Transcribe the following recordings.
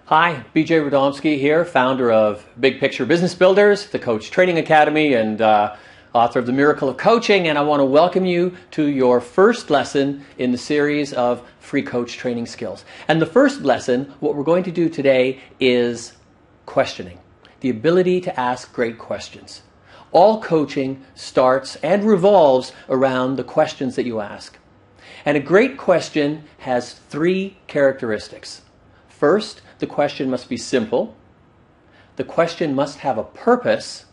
Hi, BJ Radomski here, founder of Big Picture Business Builders, the Coach Training Academy, and author of The Miracle of Coaching. And I want to welcome you to your first lesson in the series of free coach training skills. And the first lesson, what we're going to do today is questioning, the ability to ask great questions. All coaching starts and revolves around the questions that you ask. And a great question has three characteristics. First, the question must be simple, the question must have a purpose,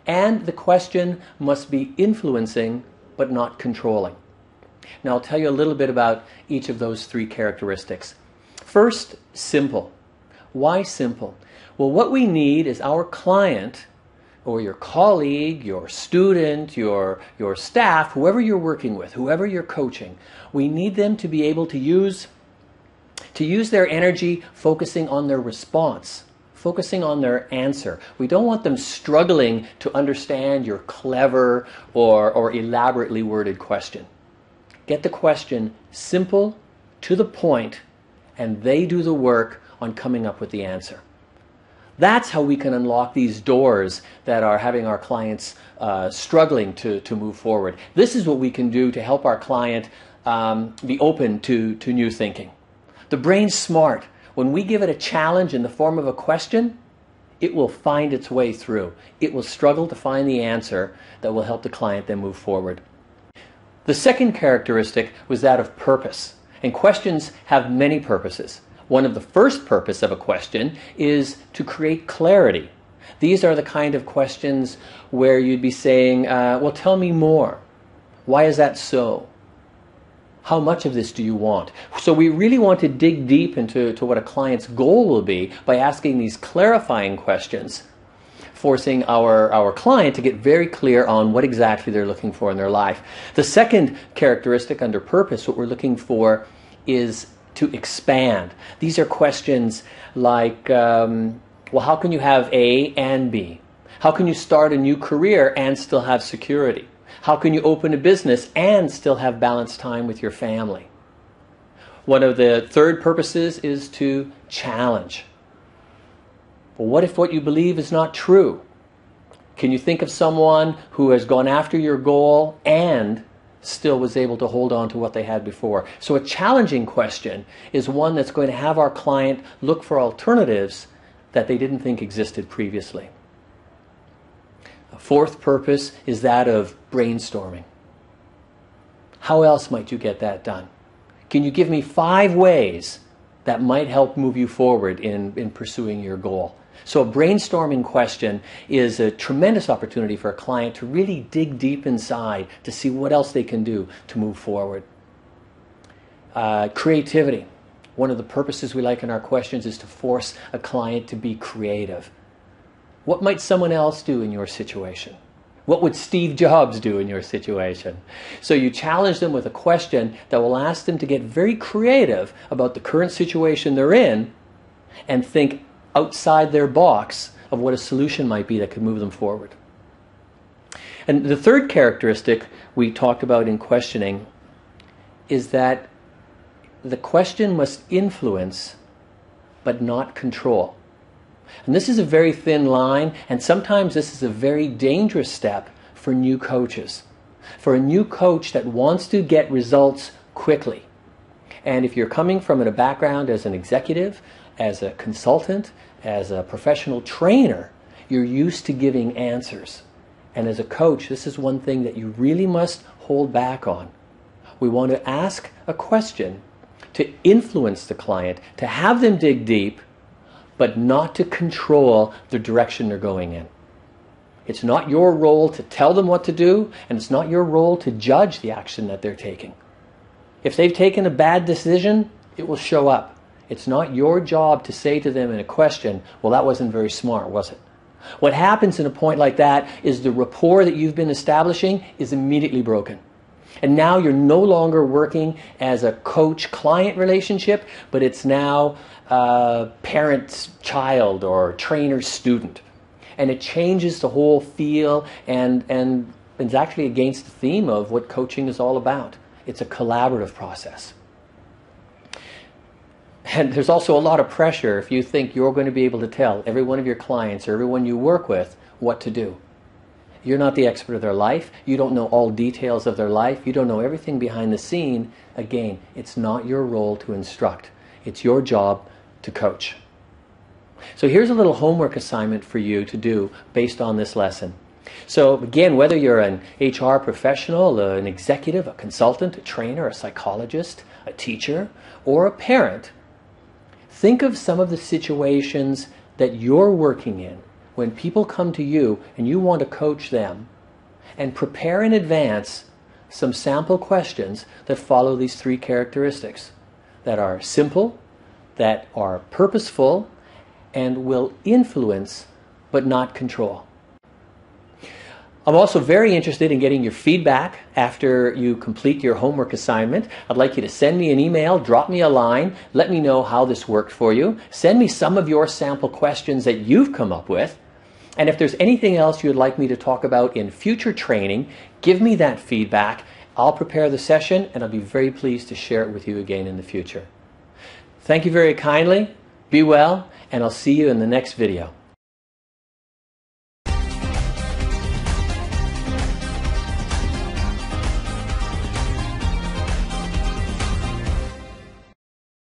and the question must be influencing but not controlling. Now I'll tell you a little bit about each of those three characteristics. First, simple. Why simple? Well, what we need is our client or your colleague, your student, your staff, whoever you're working with, whoever you're coaching, we need them to be able to use their energy focusing on their response, focusing on their answer. We don't want them struggling to understand your clever or elaborately worded question. Get the question simple, to the point, and they do the work on coming up with the answer. That's how we can unlock these doors that are having our clients struggling to move forward. This is what we can do to help our client be open to new thinking. The brain's smart. When we give it a challenge in the form of a question, it will find its way through. It will struggle to find the answer that will help the client then move forward. The second characteristic was that of purpose. And questions have many purposes. One of the first purpose of a question is to create clarity. These are the kind of questions where you'd be saying, well, tell me more. Why is that so? How much of this do you want? So we really want to dig deep into what a client's goal will be by asking these clarifying questions, forcing our client to get very clear on what exactly they're looking for in their life. The second characteristic under purpose, what we're looking for is to expand. These are questions like, well, how can you have A and B? How can you start a new career and still have security? How can you open a business and still have balanced time with your family? One of the third purposes is to challenge. Well, what if what you believe is not true? Can you think of someone who has gone after your goal and still was able to hold on to what they had before? So a challenging question is one that's going to have our client look for alternatives that they didn't think existed previously. A fourth purpose is that of brainstorming. How else might you get that done? Can you give me 5 ways that might help move you forward in pursuing your goal? So a brainstorming question is a tremendous opportunity for a client to really dig deep inside to see what else they can do to move forward. Creativity. One of the purposes we like in our questions is to force a client to be creative. What might someone else do in your situation? What would Steve Jobs do in your situation? So you challenge them with a question that will ask them to get very creative about the current situation they're in and think outside their box of what a solution might be that could move them forward. And the third characteristic we talked about in questioning is that the question must influence but not control. And this is a very thin line, and sometimes this is a very dangerous step for new coaches. For a new coach that wants to get results quickly. And if you're coming from a background as an executive, as a consultant, as a professional trainer, you're used to giving answers. And as a coach, this is one thing that you really must hold back on. We want to ask a question to influence the client, to have them dig deep, but not to control the direction they're going in. It's not your role to tell them what to do, and it's not your role to judge the action that they're taking. If they've taken a bad decision, it will show up. It's not your job to say to them in a question, well, that wasn't very smart, was it? What happens in a point like that is the rapport that you've been establishing is immediately broken. And now you're no longer working as a coach-client relationship, but it's now parent-child or trainer-student. And it changes the whole feel and it's actually against the theme of what coaching is all about. It's a collaborative process. And there's also a lot of pressure if you think you're going to be able to tell every one of your clients or everyone you work with what to do. You're not the expert of their life. You don't know all details of their life. You don't know everything behind the scene. Again, it's not your role to instruct. It's your job to coach. So here's a little homework assignment for you to do based on this lesson. So again, whether you're an HR professional, an executive, a consultant, a trainer, a psychologist, a teacher, or a parent, think of some of the situations that you're working in when people come to you and you want to coach them, and prepare in advance some sample questions that follow these three characteristics, that are simple, that are purposeful, and will influence but not control. I'm also very interested in getting your feedback after you complete your homework assignment. I'd like you to send me an email, drop me a line, let me know how this worked for you. Send me some of your sample questions that you've come up with. And if there's anything else you'd like me to talk about in future training, give me that feedback. I'll prepare the session and I'll be very pleased to share it with you again in the future. Thank you very kindly. Be well, and I'll see you in the next video.